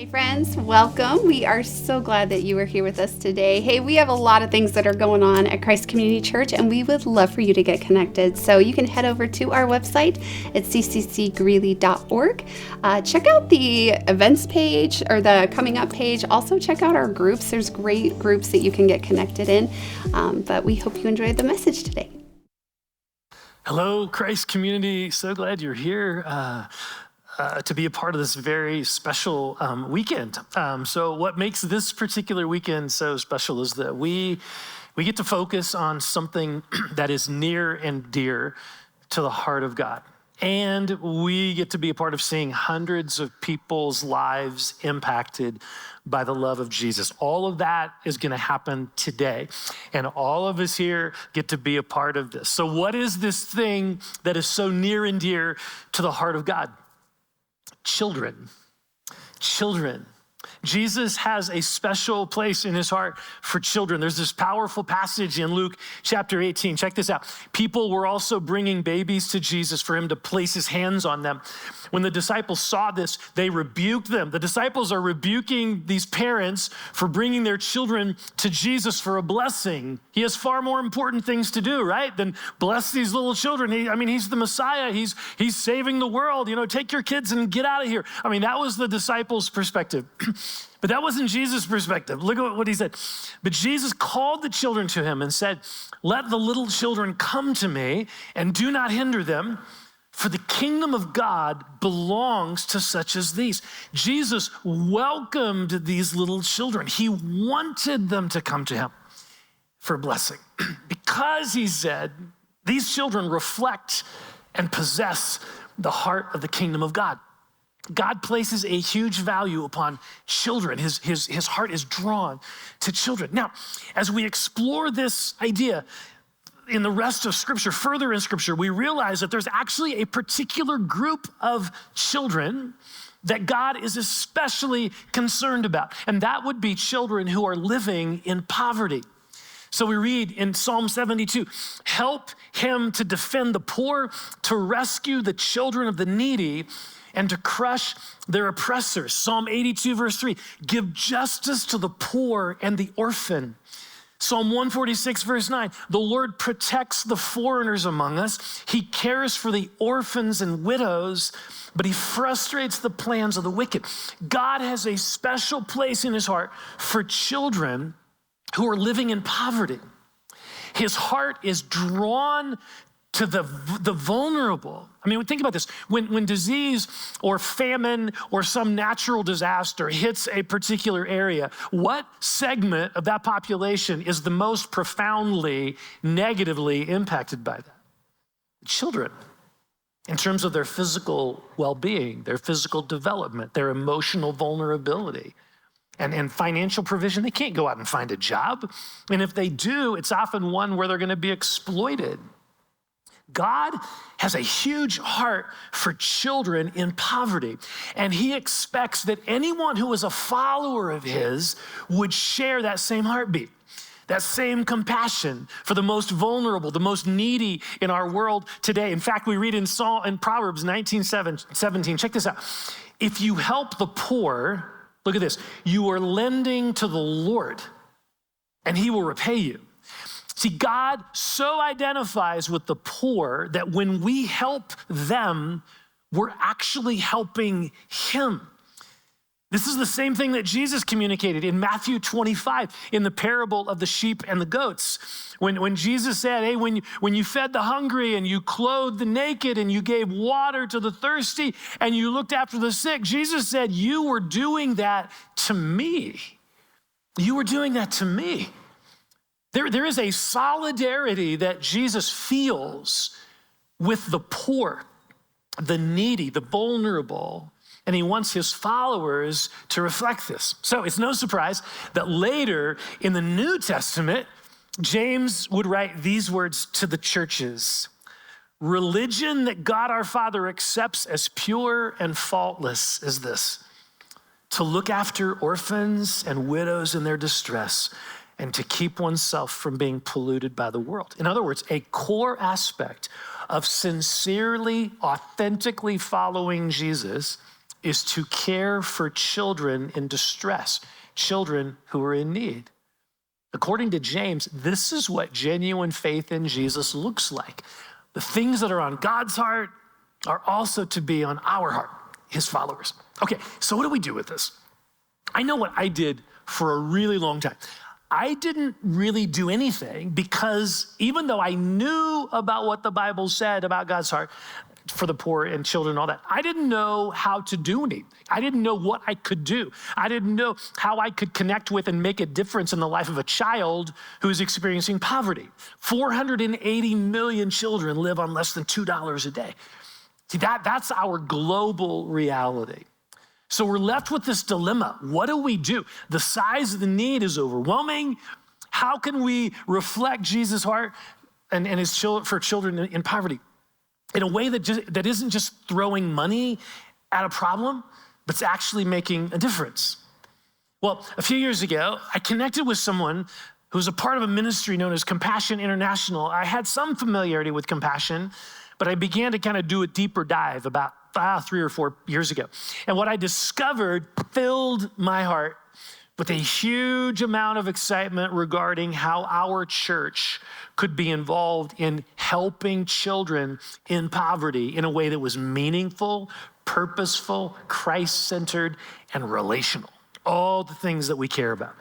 Hey friends, welcome. We are so glad that you are here with us today. Hey, we have a lot of things that are going on at Christ Community Church, and we would love for you to get connected. So you can head over to our website at cccgreeley.org. Check out the events page or the coming up page. Also check out our groups. There's great groups that you can get connected in. But we hope you enjoyed the message today. Hello, Christ Community. So glad you're here. To be a part of this very special weekend. So what makes this particular weekend so special is that we get to focus on something that is near and dear to the heart of God. And we get to be a part of seeing hundreds of people's lives impacted by the love of Jesus. All of that is going to happen today. And all of us here get to be a part of this. So what is this thing that is so near and dear to the heart of God? Children. Jesus has a special place in his heart for children. There's this powerful passage in Luke chapter 18. Check this out. People were also bringing babies to Jesus for him to place his hands on them. When the disciples saw this, they rebuked them. The disciples are rebuking these parents for bringing their children to Jesus for a blessing. He has far more important things to do, right, than bless these little children. He's the Messiah. He's saving the world. Take your kids and get out of here. That was the disciples' perspective. But that wasn't Jesus' perspective. Look at what he said. But Jesus called the children to him and said, "Let the little children come to me and do not hinder them, for the kingdom of God belongs to such as these." Jesus welcomed these little children. He wanted them to come to him for blessing because he said these children reflect and possess the heart of the kingdom of God. God places a huge value upon children. His heart is drawn to children. Now, as we explore this idea in the rest of Scripture, further in Scripture, we realize that there's actually a particular group of children that God is especially concerned about, and that would be children who are living in poverty. So we read in Psalm 72, "Help him to defend the poor, to rescue the children of the needy, and to crush their oppressors." Psalm 82, verse 3, "Give justice to the poor and the orphan." Psalm 146, verse 9, "The Lord protects the foreigners among us. He cares for the orphans and widows, but he frustrates the plans of the wicked." God has a special place in his heart for children who are living in poverty. His heart is drawn to the vulnerable. Think about this. When disease or famine or some natural disaster hits a particular area, what segment of that population is the most profoundly negatively impacted by that? Children, in terms of their physical well-being, their physical development, their emotional vulnerability, and financial provision. They can't go out and find a job. And if they do, it's often one where they're going to be exploited. God has a huge heart for children in poverty, and he expects that anyone who is a follower of his would share that same heartbeat, that same compassion for the most vulnerable, the most needy in our world today. In fact, we read in Proverbs 19:17, check this out. "If you help the poor," look at this, "you are lending to the Lord, and he will repay you." See, God so identifies with the poor that when we help them, we're actually helping him. This is the same thing that Jesus communicated in Matthew 25 in the parable of the sheep and the goats. When Jesus said, "Hey, when you fed the hungry and you clothed the naked and you gave water to the thirsty and you looked after the sick," Jesus said, "You were doing that to me. You were doing that to me." There is a solidarity that Jesus feels with the poor, the needy, the vulnerable, and he wants his followers to reflect this. So it's no surprise that later in the New Testament, James would write these words to the churches: "Religion that God our Father accepts as pure and faultless is this, to look after orphans and widows in their distress, and to keep oneself from being polluted by the world." In other words, a core aspect of sincerely, authentically following Jesus is to care for children in distress, children who are in need. According to James, this is what genuine faith in Jesus looks like. The things that are on God's heart are also to be on our heart, his followers. Okay, so what do we do with this? I know what I did for a really long time. I didn't really do anything because even though I knew about what the Bible said about God's heart for the poor and children and all that, I didn't know how to do anything. I didn't know what I could do. I didn't know how I could connect with and make a difference in the life of a child who's experiencing poverty. 480 million children live on less than $2 a day. See, that's our global reality. So we're left with this dilemma. What do we do? The size of the need is overwhelming. How can we reflect Jesus' heart and his for children in poverty in a way that isn't just throwing money at a problem, but it's actually making a difference? Well, a few years ago, I connected with someone who was a part of a ministry known as Compassion International. I had some familiarity with Compassion, but I began to kind of do a deeper dive about 3 or 4 years ago. And what I discovered filled my heart with a huge amount of excitement regarding how our church could be involved in helping children in poverty in a way that was meaningful, purposeful, Christ-centered, and relational. All the things that we care about.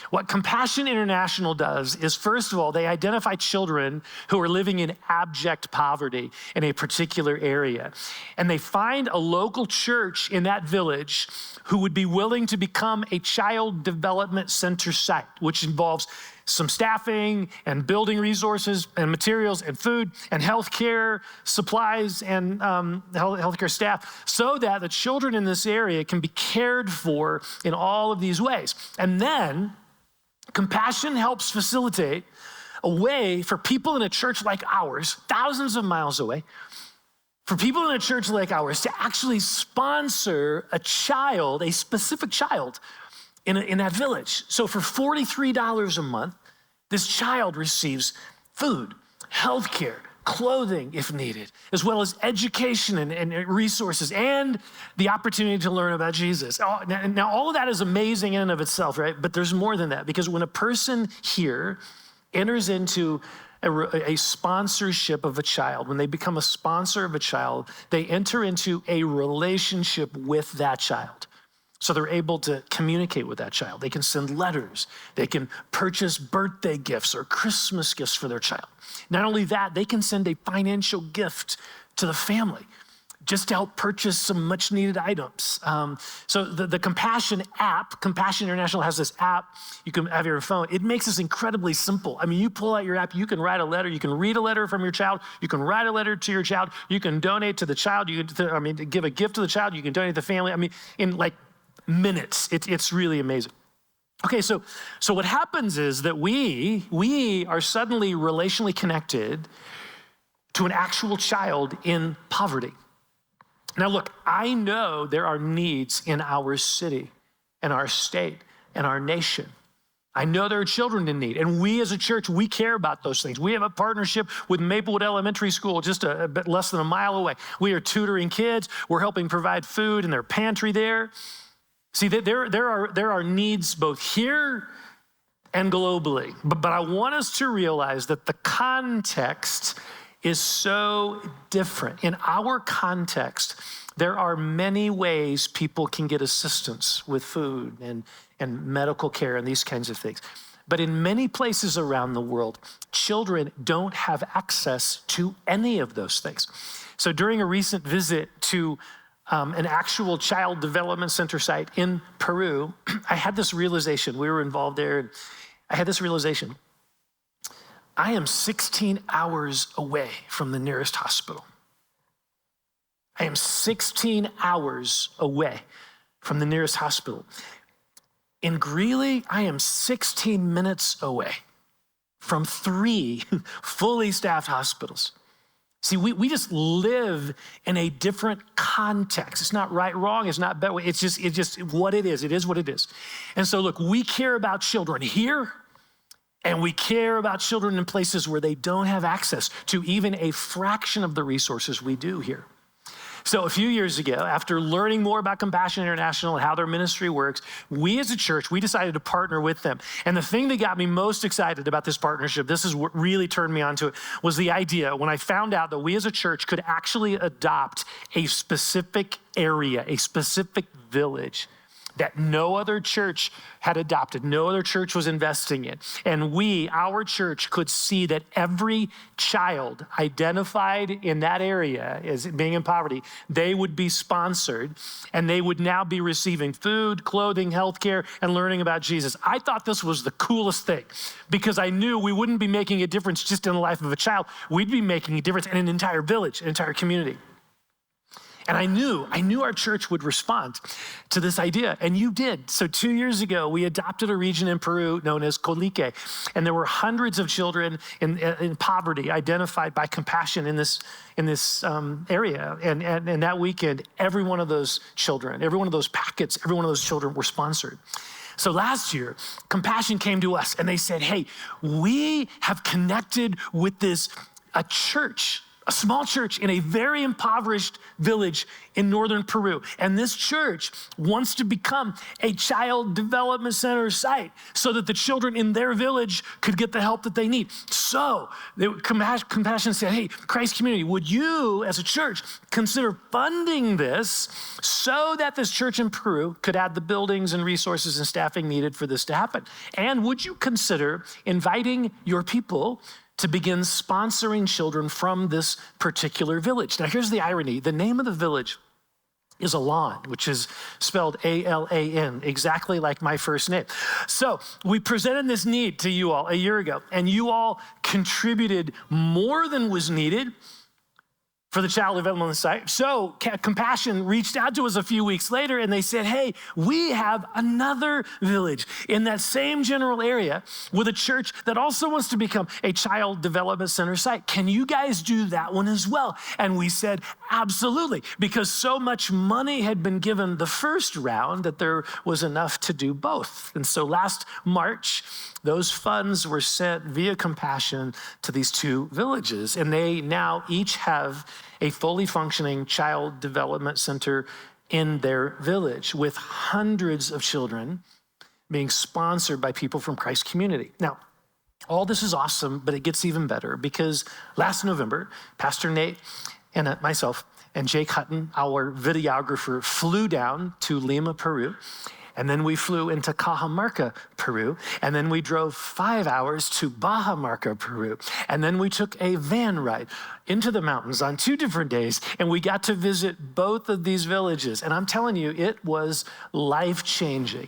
What Compassion International does is, first of all, they identify children who are living in abject poverty in a particular area. And they find a local church in that village who would be willing to become a child development center site, which involves some staffing and building resources and materials and food and healthcare supplies and healthcare staff, so that the children in this area can be cared for in all of these ways. And then Compassion helps facilitate a way for people in a church like ours, thousands of miles away, for people in a church like ours to actually sponsor a child, a specific child in that village. So for $43 a month, this child receives food, healthcare, clothing if needed, as well as education and resources and the opportunity to learn about Jesus. Now, all of that is amazing in and of itself, right? But there's more than that, because when a person here enters into a sponsorship of a child, when they become a sponsor of a child, they enter into a relationship with that child. So they're able to communicate with that child. They can send letters. They can purchase birthday gifts or Christmas gifts for their child. Not only that, they can send a financial gift to the family just to help purchase some much needed items. So the Compassion app, Compassion International has this app you can have your phone. It makes this incredibly simple. I mean, you pull out your app, you can write a letter, you can read a letter from your child, you can write a letter to your child, you can donate to the child, you can give a gift to the child, you can donate to the family. I mean, in like minutes. It's really amazing. Okay, so what happens is that we are suddenly relationally connected to an actual child in poverty. Now look, I know there are needs in our city and our state and our nation. I know there are children in need, and we as a church, we care about those things. We have a partnership with Maplewood Elementary School just a bit less than a mile away. We are tutoring kids. We're helping provide food in their pantry there. See, there are needs both here and globally, but I want us to realize that the context is so different. In our context, there are many ways people can get assistance with food and medical care and these kinds of things. But in many places around the world, children don't have access to any of those things. So during a recent visit to an actual child development center site in Peru, I had this realization. We were involved there, and I had this realization. I am 16 hours away from the nearest hospital. I am 16 hours away from the nearest hospital. In Greeley, I am 16 minutes away from 3 fully staffed hospitals. See, we just live in a different context. It's not right, wrong. It's not better. It's just what it is. It is what it is. And so look, we care about children here, and we care about children in places where they don't have access to even a fraction of the resources we do here. So a few years ago, after learning more about Compassion International and how their ministry works, we as a church, we decided to partner with them. And the thing that got me most excited about this partnership, this is what really turned me onto it, was the idea when I found out that we as a church could actually adopt a specific area, a specific village that no other church had adopted, no other church was investing in. And we, our church, could see that every child identified in that area as being in poverty, they would be sponsored, and they would now be receiving food, clothing, healthcare, and learning about Jesus. I thought this was the coolest thing because I knew we wouldn't be making a difference just in the life of a child. We'd be making a difference in an entire village, an entire community. And I knew our church would respond to this idea, and you did. So 2 years ago, we adopted a region in Peru known as Colique, and there were hundreds of children in poverty identified by Compassion in this area. And that weekend, every one of those children, every one of those packets, every one of those children were sponsored. So last year, Compassion came to us, and they said, hey, we have connected with a church, a small church in a very impoverished village in northern Peru. And this church wants to become a child development center site so that the children in their village could get the help that they need. So Compassion said, hey, Christ Community, would you as a church consider funding this so that this church in Peru could add the buildings and resources and staffing needed for this to happen? And would you consider inviting your people to begin sponsoring children from this particular village? Now, here's the irony. The name of the village is Alan, which is spelled A-L-A-N, exactly like my first name. So we presented this need to you all a year ago, and you all contributed more than was needed for the child development site. So Compassion reached out to us a few weeks later, and they said, hey, we have another village in that same general area with a church that also wants to become a child development center site. Can you guys do that one as well? And we said, absolutely, because so much money had been given the first round that there was enough to do both. And so last March, those funds were sent via Compassion to these two villages, and they now each have a fully functioning child development center in their village with hundreds of children being sponsored by people from Christ Community. Now, all this is awesome, but it gets even better because last November, Pastor Nate and myself and Jake Hutton, our videographer, flew down to Lima, Peru. And then we flew into Cajamarca, Peru. And then we drove 5 hours to Cajamarca, Peru. And then we took a van ride into the mountains on 2 different days. And we got to visit both of these villages. And I'm telling you, it was life-changing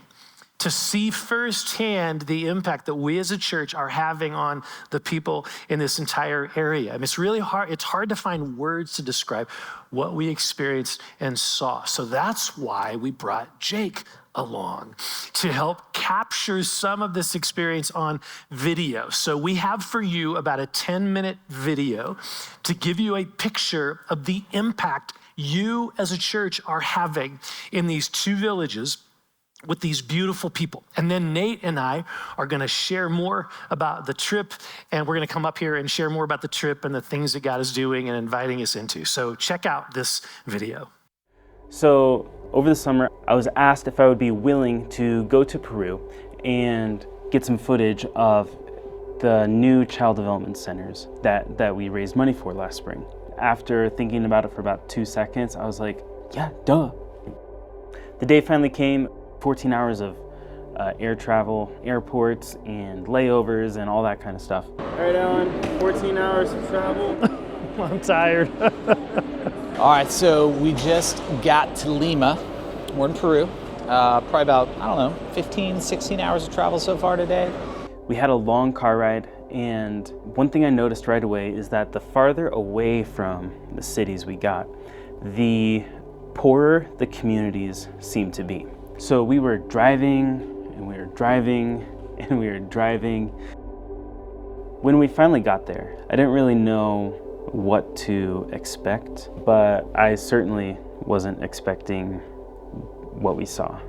to see firsthand the impact that we as a church are having on the people in this entire area. I mean, it's really hard. It's hard to find words to describe what we experienced and saw. So that's why we brought Jake along to help capture some of this experience on video. So we have for you about a 10-minute video to give you a picture of the impact you as a church are having in these 2 villages with these beautiful people. And then Nate and I are gonna share more about the trip, and we're gonna come up here and share more about the trip and the things that God is doing and inviting us into. So check out this video. So over the summer, I was asked if I would be willing to go to Peru and get some footage of the new child development centers that we raised money for last spring. After thinking about it for about 2 seconds, I was like, yeah, duh. The day finally came, 14 hours of air travel, airports, and layovers, and all that kind of stuff. All right, Alan, 14 hours of travel. I'm tired. All right, so we just got to Lima. We're in Peru. Probably about, 15, 16 hours of travel so far today. We had a long car ride, and one thing I noticed right away is that the farther away from the cities we got, the poorer the communities seemed to be. So we were driving, and we were driving, and we were driving. When we finally got there, I didn't really know what to expect, but I certainly wasn't expecting what we saw.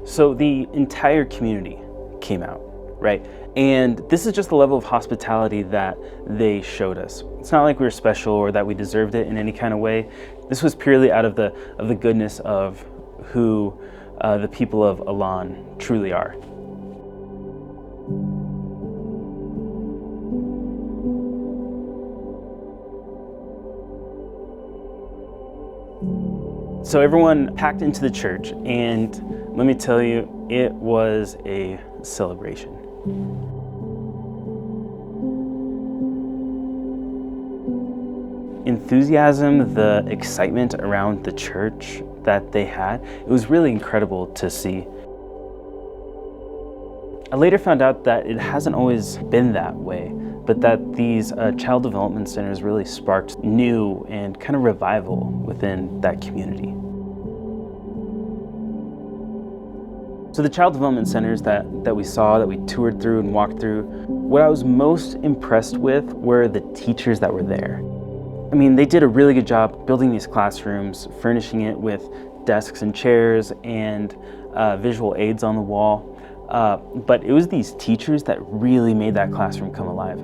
So the entire community came out, right? And this is just the level of hospitality that they showed us. It's not like we were special or that we deserved it in any kind of way. This was purely out of the goodness of who the people of Elan truly are. So everyone packed into the church, and let me tell you, it was a celebration. Enthusiasm, the excitement around the church that they had, it was really incredible to see. I later found out that it hasn't always been that way, but that these child development centers really sparked new and kind of revival within that community. So the child development centers that we saw, that we toured through and walked through, what I was most impressed with were the teachers that were there. I mean, they did a really good job building these classrooms, furnishing it with desks and chairs and visual aids on the wall. But it was these teachers that really made that classroom come alive.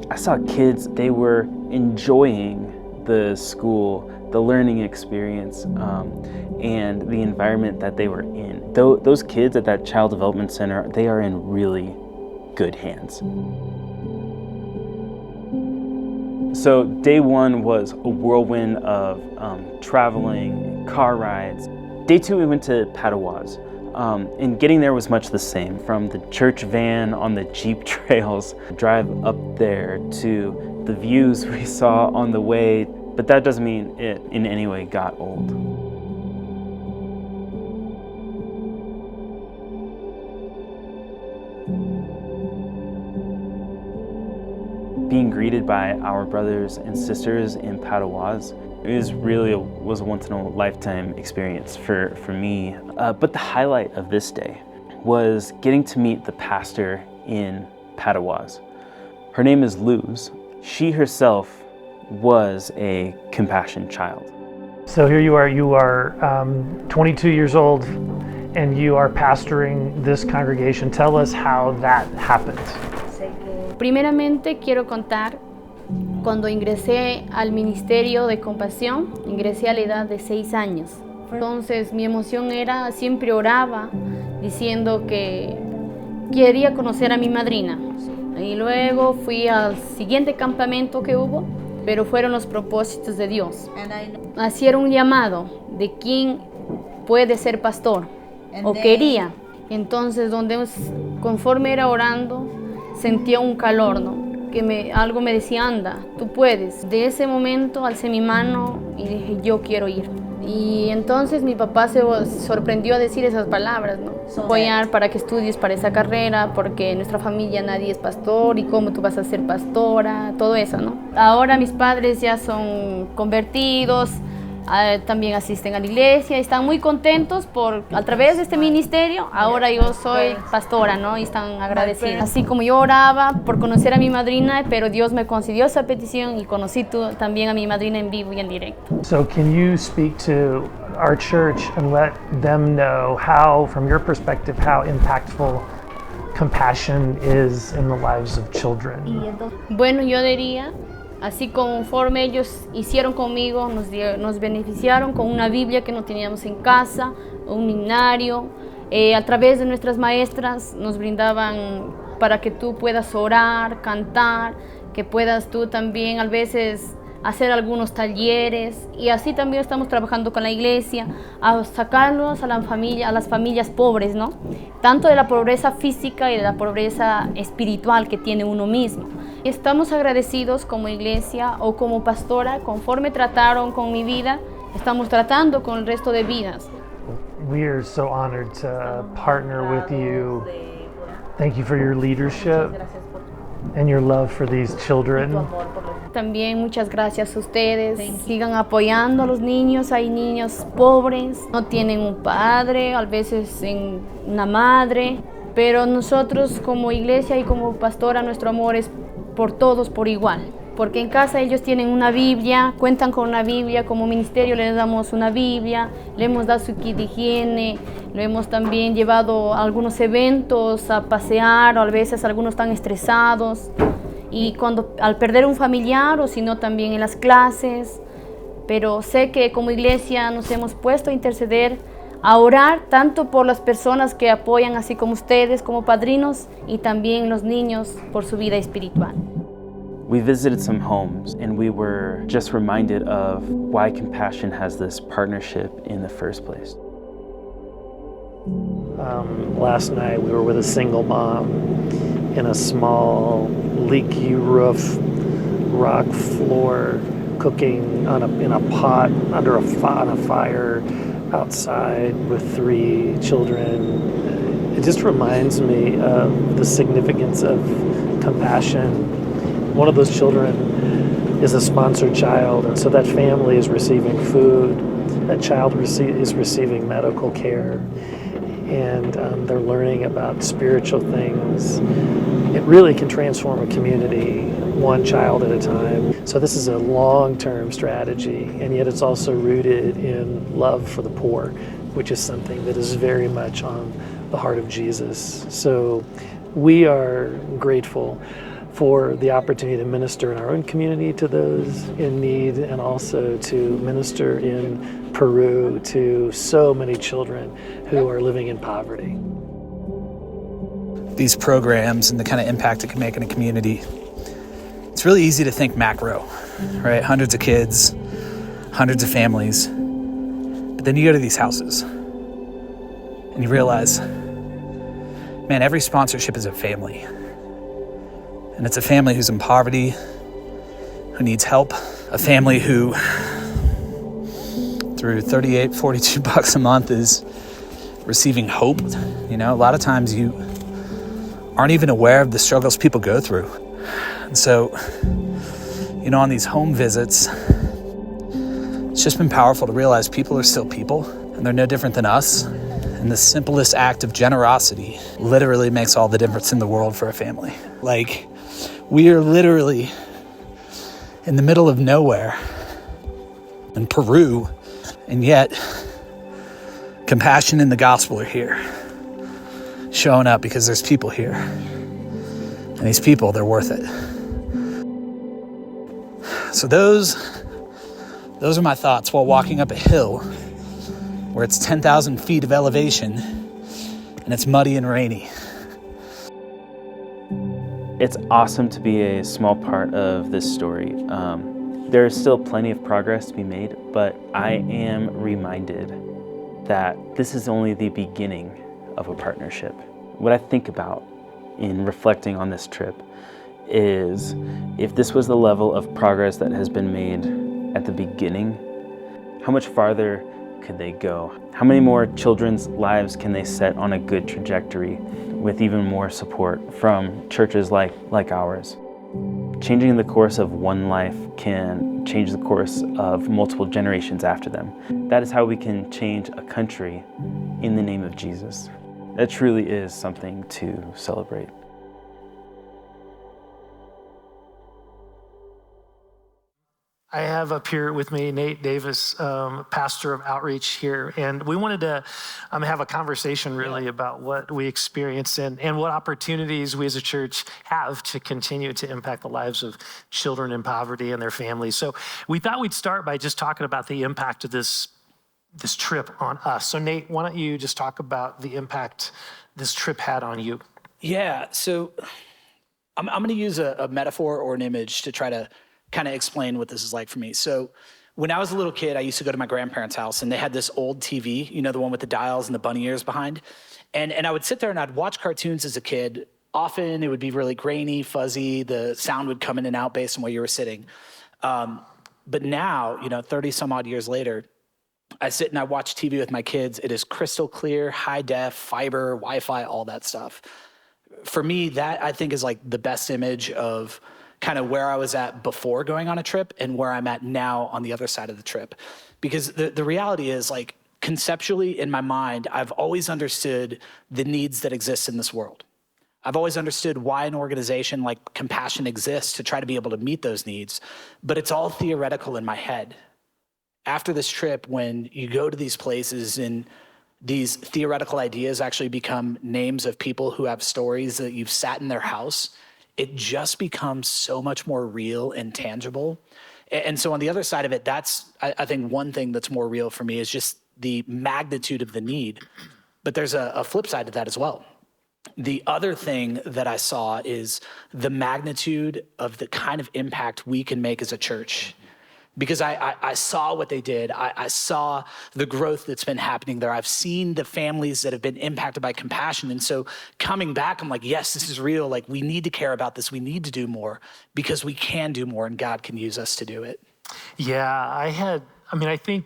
I saw kids, they were enjoying the school, the learning experience, and the environment that they were in. Those kids at that child development center, they are in really good hands. So day one was a whirlwind of traveling, car rides. Day two, we went to Padawaz. And getting there was much the same, from the church van on the Jeep trails, drive up there, to the views we saw on the way, but that doesn't mean it in any way got old. Being greeted by our brothers and sisters in Padawaz, it was a once-in-a-lifetime experience for me. But the highlight of this day was getting to meet the pastor in Padawaz. Her name is Luz. She herself was a compassion child. So here you are 22 years old, and you are pastoring this congregation. Tell us how that happened. Primeramente quiero contar, cuando ingresé al Ministerio de Compasión, ingresé a la edad de 6 años. Entonces mi emoción era, siempre oraba diciendo que quería conocer a mi madrina. Y luego fui al siguiente campamento que hubo, pero fueron los propósitos de Dios. Hacieron un llamado de quién puede ser pastor, o quería. Entonces, conforme era orando, sentía un calor, ¿no? Algo me decía, anda, tú puedes. De ese momento alcé mi mano y dije, yo quiero ir. Y entonces mi papá se sorprendió a decir esas palabras, ¿no? Apoyar para que estudies para esa carrera, porque en nuestra familia nadie es pastor y cómo tú vas a ser pastora, todo eso, ¿no? Ahora mis padres ya son convertidos, también asisten a la iglesia, están muy contentos a través de este ministerio. Ahora yo soy pastora, ¿no? Y están agradecidos. Así como yo oraba por conocer a mi madrina, pero Dios me concedió esa petición y conocí también a mi madrina en vivo y en directo. So can you speak to our church and let them know how, from your perspective, how impactful compassion is in the lives of children? Bueno, yo diría, así conforme ellos hicieron conmigo, nos beneficiaron con una Biblia que no teníamos en casa, un himnario. A través de nuestras maestras nos brindaban para que tú puedas orar, cantar, que puedas tú también a veces hacer algunos talleres. Y así también estamos trabajando con la iglesia, a sacarlos a las familias pobres, ¿no? Tanto de la pobreza física y de la pobreza espiritual que tiene uno mismo. Estamos agradecidos como iglesia o como pastora, conforme trataron con mi vida, estamos tratando con el resto de vidas. We are so honored to partner with you. Thank you for your leadership and your love for these children. También muchas gracias a ustedes. Sigan apoyando a los niños. Hay niños pobres, no tienen un padre, a veces una madre, pero nosotros como iglesia y como pastora, nuestro amor es por todos por igual. porque en casa ellos tienen una Biblia, cuentan con una Biblia, como ministerio les damos una Biblia, le hemos dado su kit de higiene, lo hemos también llevado a algunos eventos a pasear, o a veces algunos están estresados, y cuando al perder un familiar o si no también en las clases, pero sé que como iglesia nos hemos puesto a interceder, a orar tanto por las personas que apoyan, así como ustedes como padrinos, y también los niños por su vida espiritual. We visited some homes and we were just reminded of why Compassion has this partnership in the first place. Last night we were with a single mom in a small leaky roof, rock floor, cooking in a pot on a fire outside with 3 children. It just reminds me of the significance of compassion. One of those children is a sponsored child, and so that family is receiving food. That child is receiving medical care, and they're learning about spiritual things. It really can transform a community, one child at a time. So this is a long-term strategy, and yet it's also rooted in love for the poor, which is something that is very much on the heart of Jesus. So we are grateful for the opportunity to minister in our own community to those in need, and also to minister in Peru to so many children who are living in poverty. These programs and the kind of impact it can make in a community, it's really easy to think macro, right? Hundreds of kids, hundreds of families. But then you go to these houses and you realize, man, every sponsorship is a family. And it's a family who's in poverty, who needs help, a family who, through $38, $42 a month, is receiving hope. You know, a lot of times you aren't even aware of the struggles people go through. And so, you know, on these home visits, it's just been powerful to realize people are still people, and they're no different than us. And the simplest act of generosity literally makes all the difference in the world for a family. Like, we are literally in the middle of nowhere in Peru, and yet Compassion and the gospel are here, showing up because there's people here. And these people, they're worth it. So those are my thoughts while walking up a hill where it's 10,000 feet of elevation and it's muddy and rainy. It's awesome to be a small part of this story. There is still plenty of progress to be made, but I am reminded that this is only the beginning of a partnership. What I think about in reflecting on this trip is, if this was the level of progress that has been made at the beginning, how much farther could they go? How many more children's lives can they set on a good trajectory with even more support from churches like ours? Changing the course of one life can change the course of multiple generations after them. That is how we can change a country in the name of Jesus. That truly is something to celebrate. I have up here with me Nate Davis, pastor of outreach here, and we wanted to have a conversation really about what we experience and what opportunities we as a church have to continue to impact the lives of children in poverty and their families. So we thought we'd start by just talking about the impact of this trip on us. So Nate, why don't you just talk about the impact this trip had on you? Yeah, so I'm going to use a metaphor or an image to try to kind of explain what this is like for me. So when I was a little kid, I used to go to my grandparents' house, and they had this old TV, you know, the one with the dials and the bunny ears behind. And I would sit there and I'd watch cartoons as a kid. Often it would be really grainy, fuzzy. The sound would come in and out based on where you were sitting. But now, you know, 30 some odd years later, I sit and I watch TV with my kids. It is crystal clear, high def, fiber, Wi-Fi, all that stuff. For me, that I think is like the best image of kind of where I was at before going on a trip and where I'm at now on the other side of the trip. Because the reality is, like, conceptually in my mind, I've always understood the needs that exist in this world. I've always understood why an organization like Compassion exists, to try to be able to meet those needs, but it's all theoretical in my head. After this trip, when you go to these places and these theoretical ideas actually become names of people who have stories that you've sat in their house, it just becomes so much more real and tangible. And so on the other side of it, that's, I think one thing that's more real for me is just the magnitude of the need. But there's a flip side to that as well. The other thing that I saw is the magnitude of the kind of impact we can make as a church. Because I saw what they did. I saw the growth that's been happening there. I've seen the families that have been impacted by Compassion. And so coming back, I'm like, yes, this is real. Like, we need to care about this. We need to do more, because we can do more and God can use us to do it. Yeah, I think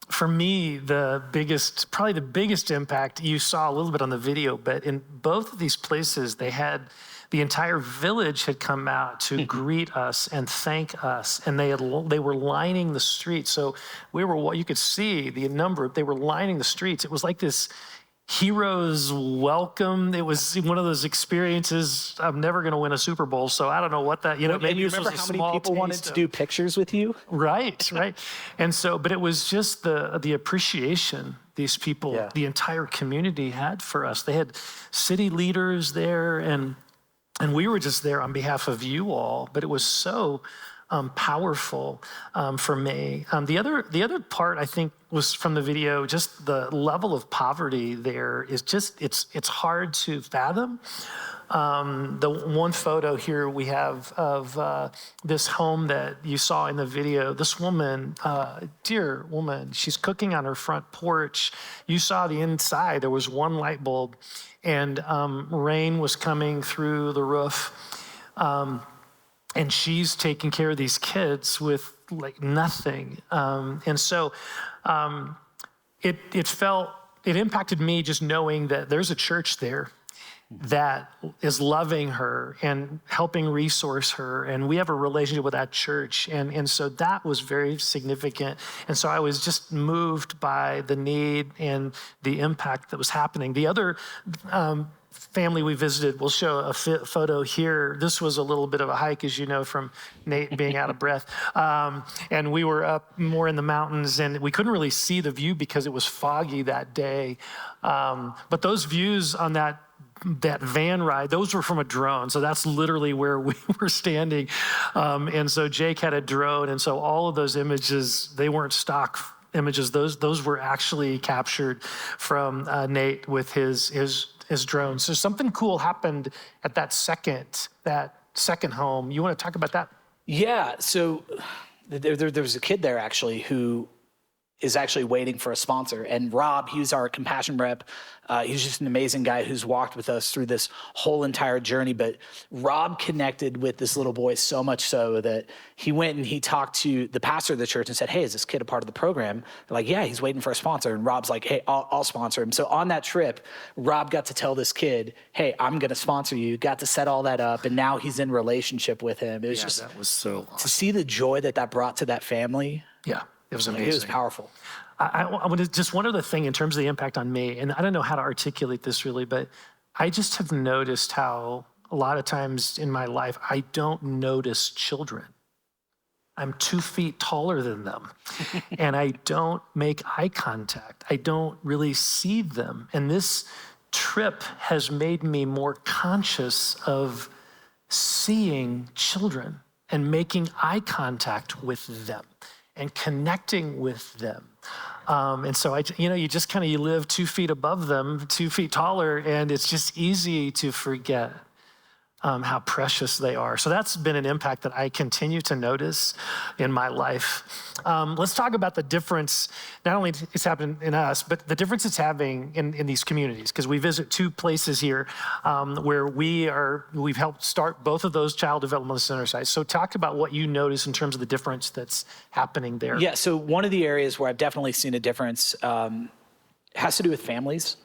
for me, probably the biggest impact, you saw a little bit on the video, but in both of these places, the entire village had come out to greet us and thank us, and they were lining the streets. So you could see the number. They were lining the streets. It was like this hero's welcome. It was one of those experiences. I'm never going to win a Super Bowl, so I don't know what that. Maybe you remember how many people wanted to do pictures with you? Right. And so, but it was just the appreciation these people, the entire community had for us. They had city leaders there, and we were just there on behalf of you all, but it was so powerful for me. The other part, I think, was from the video, just the level of poverty there is just, it's hard to fathom. The one photo here we have of this home that you saw in the video, this woman, dear woman, she's cooking on her front porch. You saw the inside, there was one light bulb, and rain was coming through the roof. And she's taking care of these kids with like nothing. And so it impacted me just knowing that there's a church there that is loving her and helping resource her. And we have a relationship with that church. And so that was very significant. And so I was just moved by the need and the impact that was happening. The other family we visited, we'll show a photo here. This was a little bit of a hike, as you know, from Nate being out of breath. And we were up more in the mountains, and we couldn't really see the view because it was foggy that day. But those views on that van ride, those were from a drone. So that's literally where we were standing. And so Jake had a drone. And so all of those images, they weren't stock images. Those were actually captured from Nate with his drone. So something cool happened at that second home. You want to talk about that? Yeah. So there was a kid there actually who is actually waiting for a sponsor. And Rob, he was our Compassion rep. He's just an amazing guy who's walked with us through this whole entire journey. But Rob connected with this little boy so much so that he went and he talked to the pastor of the church and said, hey, is this kid a part of the program? They're like, yeah, he's waiting for a sponsor. And Rob's like, hey, I'll sponsor him. So on that trip, Rob got to tell this kid, hey, I'm going to sponsor you. Got to set all that up. And now he's in relationship with him. It was that was so awesome. To see the joy that brought to that family. Yeah. It was amazing. It was powerful. I want to just one other thing in terms of the impact on me, and I don't know how to articulate this really, but I just have noticed how a lot of times in my life, I don't notice children. I'm 2 feet taller than them, and I don't make eye contact. I don't really see them. And this trip has made me more conscious of seeing children and making eye contact with them and connecting with them. And so, you just you live 2 feet above them, 2 feet taller, and it's just easy to forget how precious they are. So that's been an impact that I continue to notice in my life. Let's talk about the difference, not only it's happening in us, but the difference it's having in these communities, because we visit 2 places here where we've helped start both of those child development center sites. So talk about what you notice in terms of the difference that's happening there. Yeah, so one of the areas where I've definitely seen a difference has to do with families.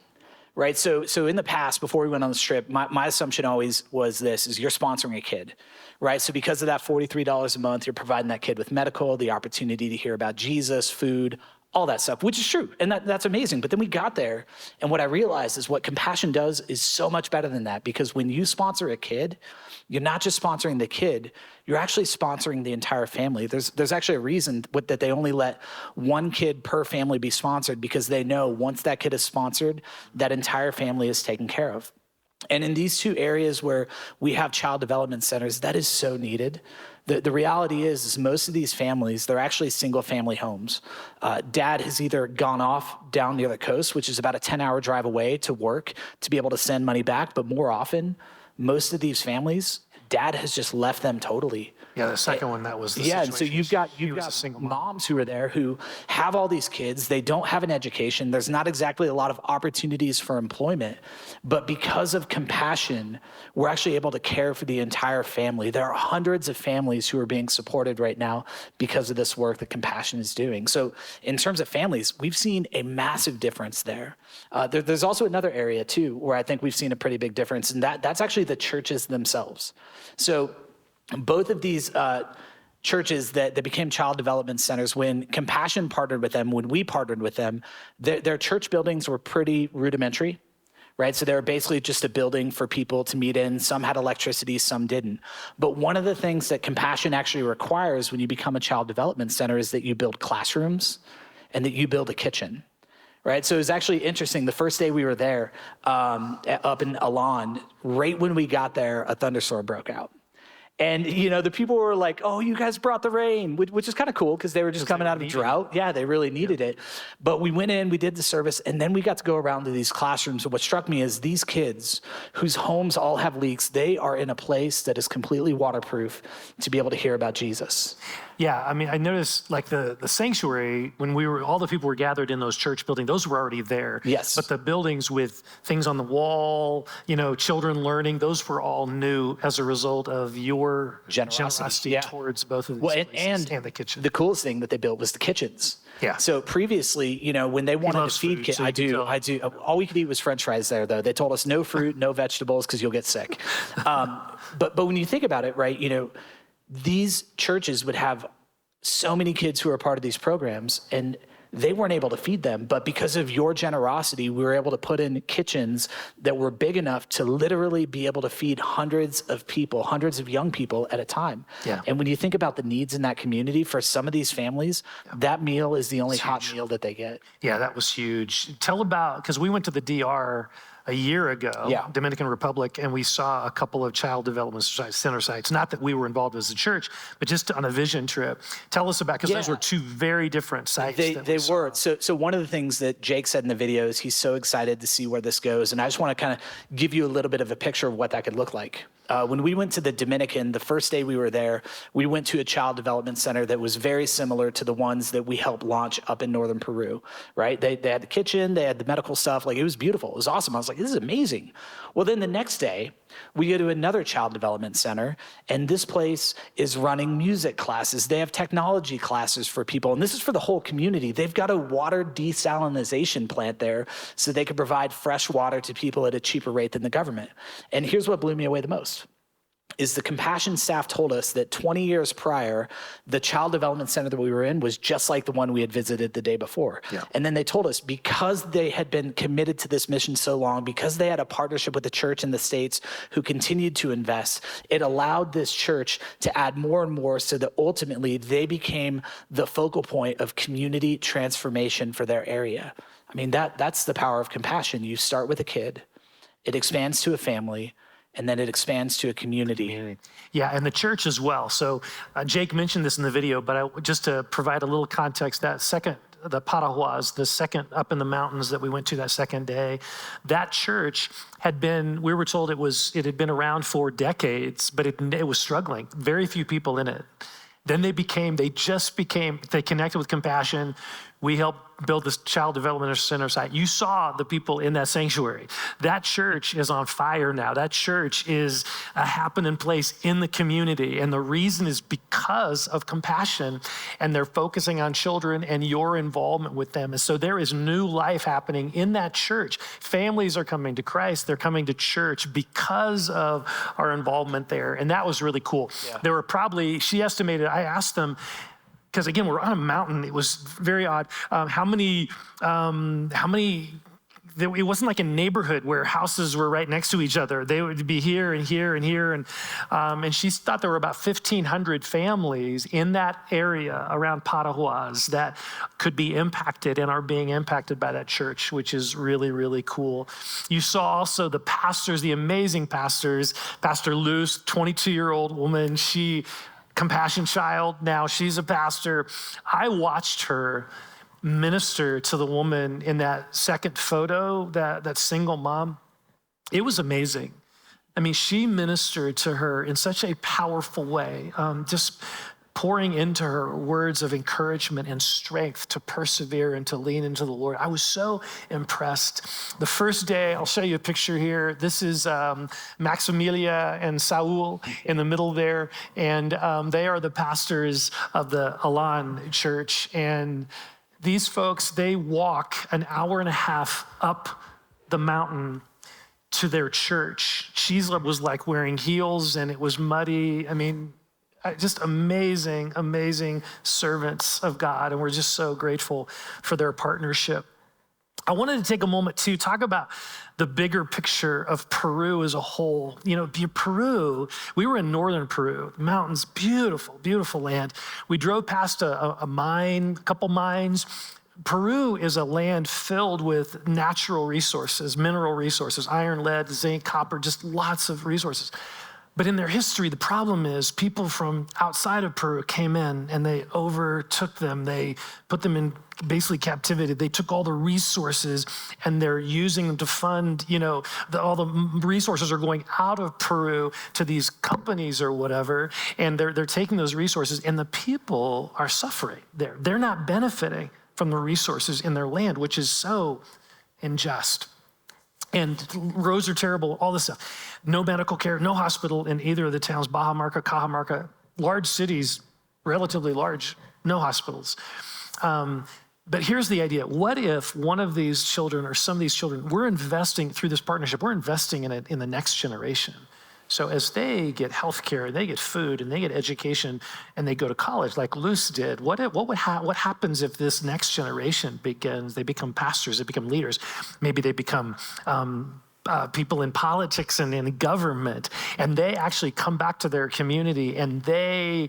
Right, so in the past, before we went on this trip, my assumption always was this, is you're sponsoring a kid, right? So because of that $43 a month, you're providing that kid with medical, the opportunity to hear about Jesus, food, all that stuff, which is true. And that's amazing. But then we got there, and what I realized is what compassion does is so much better than that, because when you sponsor a kid, you're not just sponsoring the kid, you're actually sponsoring the entire family. There's actually a reason that they only let one kid per family be sponsored, because they know once that kid is sponsored, that entire family is taken care of. And in these two areas where we have child development centers, that is so needed. The reality is most of these families, they're actually single family homes. Dad has either gone off down near the coast, which is about a 10-hour drive away to work to be able to send money back. But more often, most of these families, dad has just left them totally. Yeah, the second one, that was the Yeah, situation. and so you've got moms who are there who have all these kids. They don't have an education. There's not exactly a lot of opportunities for employment. But because of compassion, we're actually able to care for the entire family. There are hundreds of families who are being supported right now because of this work that Compassion is doing. So in terms of families, we've seen a massive difference there. There's also another area, too, where I think we've seen a pretty big difference, and that's actually the churches themselves. So both of these churches that became child development centers, when Compassion partnered with them, when we partnered with them, their church buildings were pretty rudimentary, right? So they were basically just a building for people to meet in. Some had electricity, some didn't. But one of the things that Compassion actually requires when you become a child development center is that you build classrooms and that you build a kitchen. Right, so it was actually interesting. The first day we were there, up in Alon, right when we got there, a thunderstorm broke out. And, the people were like, oh, you guys brought the rain, which is kind of cool because they were just coming out of a drought. Yeah, they really needed it. But we went in, we did the service, and then we got to go around to these classrooms. And what struck me is these kids whose homes all have leaks, they are in a place that is completely waterproof to be able to hear about Jesus. Yeah, I mean, I noticed like the sanctuary, when all the people were gathered in those church buildings, those were already there. Yes. But the buildings with things on the wall, children learning, those were all new as a result of your generosity towards both of these places and the kitchen. The coolest thing that they built was the kitchens. Yeah. So previously, when they wanted to feed kids, I do. All we could eat was French fries there, though. They told us no fruit, no vegetables, because you'll get sick. But when you think about it, right, these churches would have so many kids who are part of these programs, and they weren't able to feed them. But because of your generosity, we were able to put in kitchens that were big enough to literally be able to feed hundreds of people, hundreds of young people at a time. Yeah. And when you think about the needs in that community, for some of these families, that meal is the only hot meal that they get. Yeah, that was huge. Tell about, because we went to the DR a year ago, Dominican Republic, and we saw a couple of child development center sites. Not that we were involved as a church, but just on a vision trip. Tell us about, because those were two very different sites. They were. So one of the things that Jake said in the video is he's so excited to see where this goes. And I just want to kind of give you a little bit of a picture of what that could look like. When we went to the Dominican, the first day we were there, we went to a child development center that was very similar to the ones that we helped launch up in northern Peru, right? They had the kitchen, they had the medical stuff. Like, it was beautiful. It was awesome. I was like, this is amazing. Well, then the next day, we go to another child development center, and this place is running music classes. They have technology classes for people, and this is for the whole community. They've got a water desalinization plant there so they can provide fresh water to people at a cheaper rate than the government. And here's what blew me away the most. Is the Compassion staff told us that 20 years prior, the child development center that we were in was just like the one we had visited the day before. Yeah. And then they told us because they had been committed to this mission so long, because they had a partnership with the church in the States who continued to invest, it allowed this church to add more and more so that ultimately they became the focal point of community transformation for their area. I mean, that's the power of Compassion. You start with a kid, it expands to a family, and then it expands to a community. Yeah, and the church as well. So Jake mentioned this in the video, but just to provide a little context, the Paraguas, the second up in the mountains that we went to that second day, that church had been, we were told it had been around for decades, but it was struggling. Very few people in it. Then they connected with Compassion. We helped build this child development center site. You saw the people in that sanctuary. That church is on fire now. That church is a happening place in the community. And the reason is because of Compassion, and they're focusing on children and your involvement with them. And so there is new life happening in that church. Families are coming to Christ. They're coming to church because of our involvement there. And that was really cool. Yeah. There were probably, she estimated, I asked them, because again, we're on a mountain. It was very odd. It wasn't like a neighborhood where houses were right next to each other. They would be here and here and here. And she thought there were about 1,500 families in that area around Paraguas that could be impacted and are being impacted by that church, which is really, really cool. You saw also the pastors, the amazing pastors, Pastor Luz, 22-year-old woman, compassion child, now she's a pastor. I watched her minister to the woman in that second photo, that single mom. It was amazing. I mean, she ministered to her in such a powerful way, just pouring into her words of encouragement and strength to persevere and to lean into the Lord. I was so impressed. The first day, I'll show you a picture here. This is Maximilia and Saul in the middle there, and they are the pastors of the Alan Church. And these folks, they walk an hour and a half up the mountain to their church. She was like wearing heels and it was muddy. I mean, just amazing, amazing servants of God. And we're just so grateful for their partnership. I wanted to take a moment to talk about the bigger picture of Peru as a whole. You know, Peru, we were in northern Peru, mountains, beautiful, beautiful land. We drove past a couple mines. Peru is a land filled with natural resources, mineral resources, iron, lead, zinc, copper, just lots of resources. But in their history, the problem is people from outside of Peru came in and they overtook them. They put them in basically captivity. They took all the resources and they're using them to fund, all the resources are going out of Peru to these companies or whatever. And they're taking those resources and the people are suffering there. They're not benefiting from the resources in their land, which is so unjust. And roads are terrible, all this stuff. No medical care, no hospital in either of the towns, Cajamarca, large cities, relatively large, no hospitals. But here's the idea. What if one of these children or some of these children, we're investing through this partnership, we're investing in it in the next generation. So as they get healthcare, they get food, and they get education, and they go to college like Luce did, what happens if this next generation begins, they become pastors, they become leaders, maybe they become people in politics and in government, and they actually come back to their community and they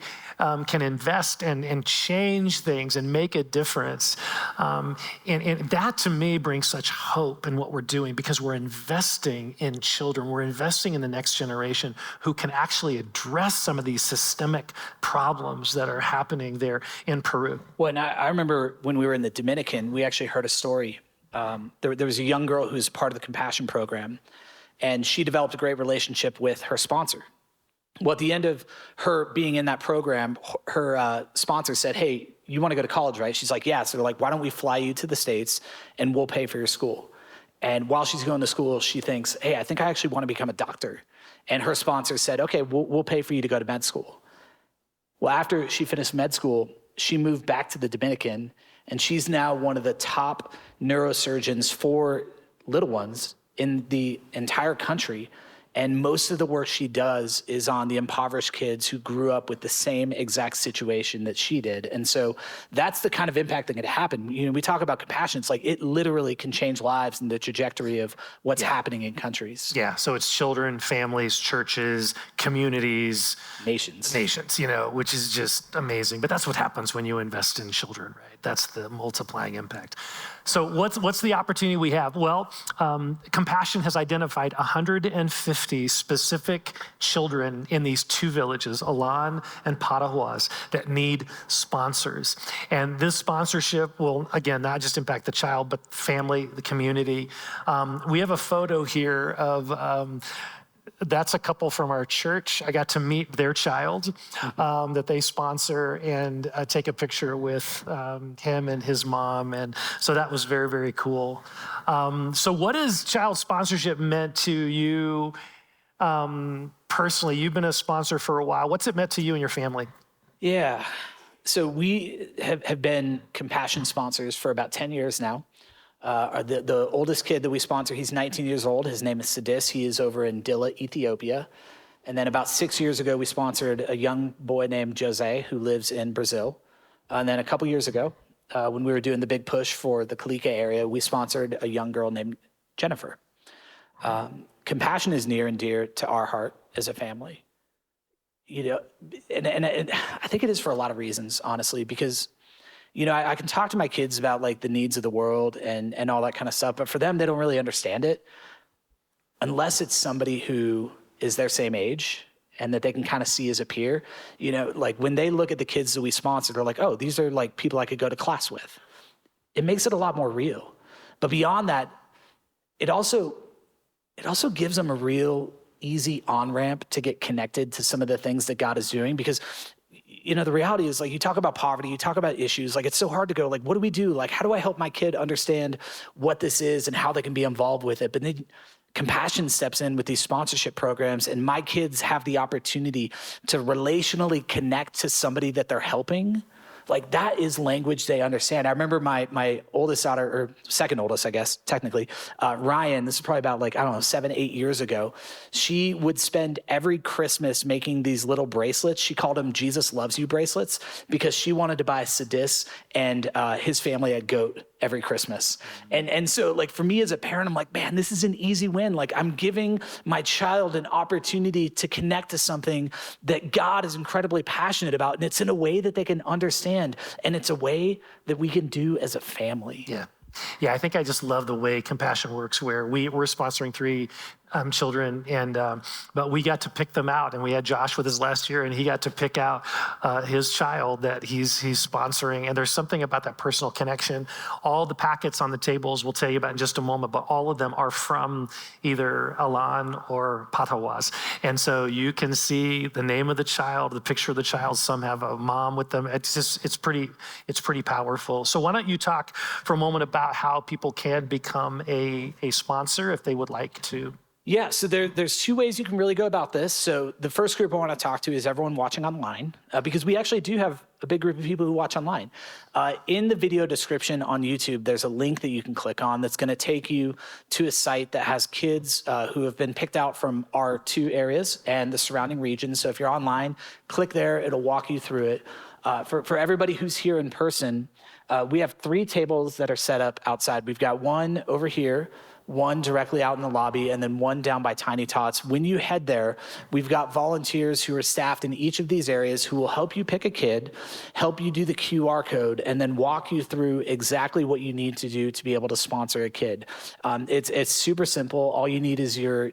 can invest and change things and make a difference. And that to me brings such hope in what we're doing because we're investing in children. We're investing in the next generation who can actually address some of these systemic problems that are happening there in Peru. Well, and I remember when we were in the Dominican, we actually heard a story. There was a young girl who's part of the Compassion program, and she developed a great relationship with her sponsor. Well, at the end of her being in that program, her sponsor said, "Hey, you want to go to college, right?" She's like, "Yeah." So they're like, "Why don't we fly you to the States and we'll pay for your school?" And while she's going to school, she thinks, "Hey, I think I actually want to become a doctor." And her sponsor said, "Okay, we'll pay for you to go to med school." Well, after she finished med school, she moved back to the Dominican, and she's now one of the top neurosurgeons for little ones in the entire country. And most of the work she does is on the impoverished kids who grew up with the same exact situation that she did. And so that's the kind of impact that can happen. We talk about compassion. It's like it literally can change lives and the trajectory of what's happening in countries. Yeah, so it's children, families, churches, communities. Nations, which is just amazing. But that's what happens when you invest in children, right? That's the multiplying impact. So what's the opportunity we have? Well, Compassion has identified 150 specific children in these two villages, Alan and Paraguas, that need sponsors. And this sponsorship will, again, not just impact the child, but family, the community. We have a photo here of that's a couple from our church. I got to meet their child that they sponsor and take a picture with him and his mom. And so that was very, very cool. So what has child sponsorship meant to you personally? You've been a sponsor for a while. What's it meant to you and your family? Yeah. So we have been Compassion sponsors for about 10 years now. The oldest kid that we sponsor, he's 19 years old. His name is Sadis. He is over in Dilla, Ethiopia. And then about 6 years ago, we sponsored a young boy named Jose who lives in Brazil. And then a couple years ago, when we were doing the big push for the Kalika area, we sponsored a young girl named Jennifer. Compassion is near and dear to our heart as a family. You know, and I think it is for a lot of reasons, honestly, because, you know, I can talk to my kids about like the needs of the world and all that kind of stuff, but for them, they don't really understand it unless it's somebody who is their same age and that they can kind of see as a peer. You know, like when they look at the kids that we sponsor, they're like, oh, these are like people I could go to class with. It makes it a lot more real. But beyond that, it also gives them a real easy on-ramp to get connected to some of the things that God is doing. Because, you know, the reality is, like, you talk about poverty, you talk about issues, like, it's so hard to go, like, what do we do? Like, how do I help my kid understand what this is and how they can be involved with it? But then Compassion steps in with these sponsorship programs, and my kids have the opportunity to relationally connect to somebody that they're helping. Like, that is language they understand. I remember my oldest daughter, or second oldest, I guess, technically, Ryan, this is probably about, like, I don't know, 7, 8 years ago. She would spend every Christmas making these little bracelets. She called them Jesus Loves You bracelets because she wanted to buy Sadis and his family a goat every Christmas. And so, like, for me as a parent, I'm like, man, this is an easy win. Like, I'm giving my child an opportunity to connect to something that God is incredibly passionate about. And it's in a way that they can understand. And it's a way that we can do as a family. Yeah, I think I just love the way Compassion works, where we're sponsoring 3 children, but we got to pick them out, and we had Josh with us last year, and he got to pick out his child that he's sponsoring, and there's something about that personal connection. All the packets on the tables we'll tell you about in just a moment, but all of them are from either Alan or Patawas, and so you can see the name of the child, the picture of the child. Some have a mom with them. It's pretty powerful. So why don't you talk for a moment about how people can become a sponsor if they would like to? Yeah, so there's 2 ways you can really go about this. So the first group I want to talk to is everyone watching online, because we actually do have a big group of people who watch online. In the video description on YouTube, there's a link that you can click on that's going to take you to a site that has kids who have been picked out from our 2 areas and the surrounding regions. So if you're online, click there. It'll walk you through it. For everybody who's here in person, we have 3 tables that are set up outside. We've got one over here, one directly out in the lobby, and then one down by Tiny Tots. When you head there, we've got volunteers who are staffed in each of these areas who will help you pick a kid, help you do the QR code, and then walk you through exactly what you need to do to be able to sponsor a kid. It's super simple. All you need is your,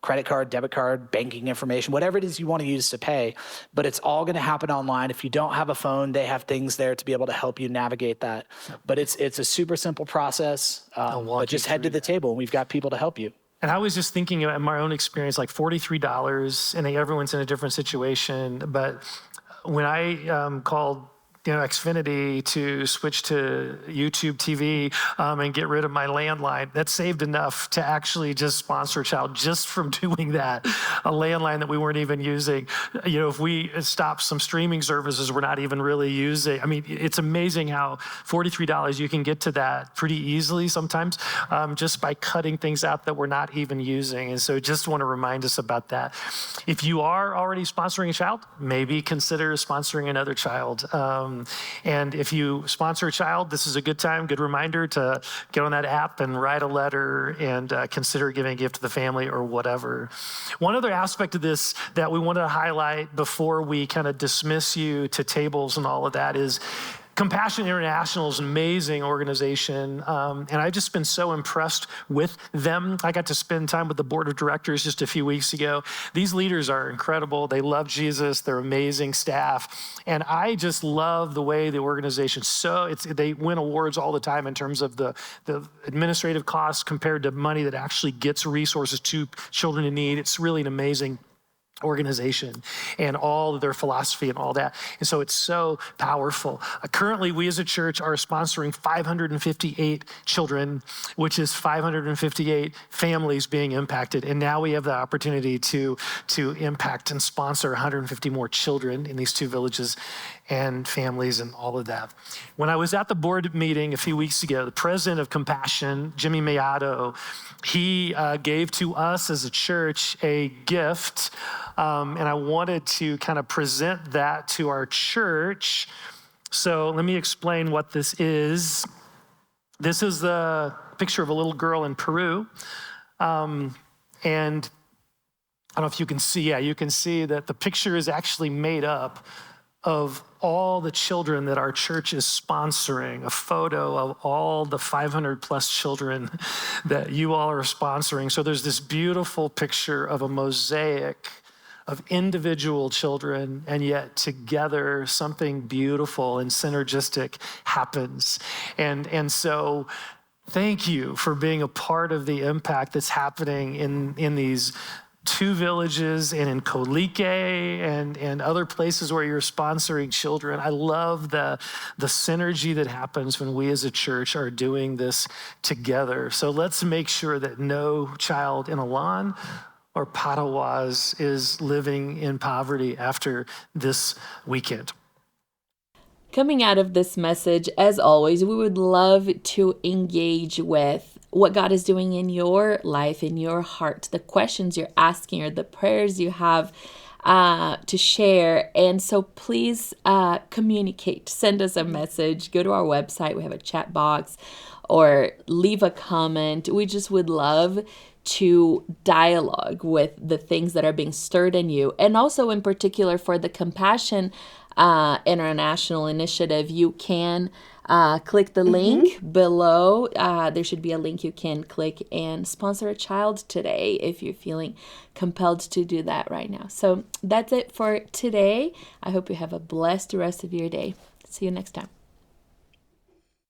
credit card, debit card, banking information, whatever it is you want to use to pay. But it's all going to happen online. If you don't have a phone, they have things there to be able to help you navigate that. But it's a super simple process. But just head to the table, and we've got people to help you. And I was just thinking in my own experience, like $43, and everyone's in a different situation. But when I called Xfinity to switch to YouTube TV and get rid of my landline, that saved enough to actually just sponsor a child just from doing that. A landline that we weren't even using. If we stop some streaming services we're not even really using. I mean, it's amazing how $43 you can get to that pretty easily sometimes just by cutting things out that we're not even using. And so just want to remind us about that. If you are already sponsoring a child, maybe consider sponsoring another child. And if you sponsor a child, this is a good time, good reminder to get on that app and write a letter and consider giving a gift to the family or whatever. One other aspect of this that we wanted to highlight before we kind of dismiss you to tables and all of that is Compassion International is an amazing organization, and I've just been so impressed with them. I got to spend time with the board of directors just a few weeks ago. These leaders are incredible. They love Jesus. They're amazing staff, and I just love the way the organization. They win awards all the time in terms of the administrative costs compared to money that actually gets resources to children in need. It's really an amazing organization and all of their philosophy and all that. And so it's so powerful. Currently, we as a church are sponsoring 558 children, which is 558 families being impacted. And now we have the opportunity to impact and sponsor 150 more children in these 2 villages and families and all of that. When I was at the board meeting a few weeks ago, the president of Compassion, Jimmy Mayado, he gave to us as a church a gift, and I wanted to kind of present that to our church So let me explain what this is. This is the picture of a little girl in Peru. And I don't know if you can see, you can see that the picture is actually made up of all the children that our church is sponsoring, a photo of all the 500 plus children that you all are sponsoring. So there's this beautiful picture of a mosaic of individual children, and yet together something beautiful and synergistic happens. And so thank you for being a part of the impact that's happening in these 2 villages and in Colike and other places where you're sponsoring children. I love the synergy that happens when we as a church are doing this together. So let's make sure that no child in Elan or Patawas is living in poverty after this weekend. Coming out of this message, as always, we would love to engage with what God is doing in your life, in your heart, the questions you're asking or the prayers you have to share. And so please communicate. Send us a message. Go to our website. We have a chat box, or leave a comment. We just would love to dialogue with the things that are being stirred in you. And also in particular for the Compassion International Initiative, you can click the link below. There should be a link you can click and sponsor a child today if you're feeling compelled to do that right now. So that's it for today. I hope you have a blessed rest of your day. See you next time.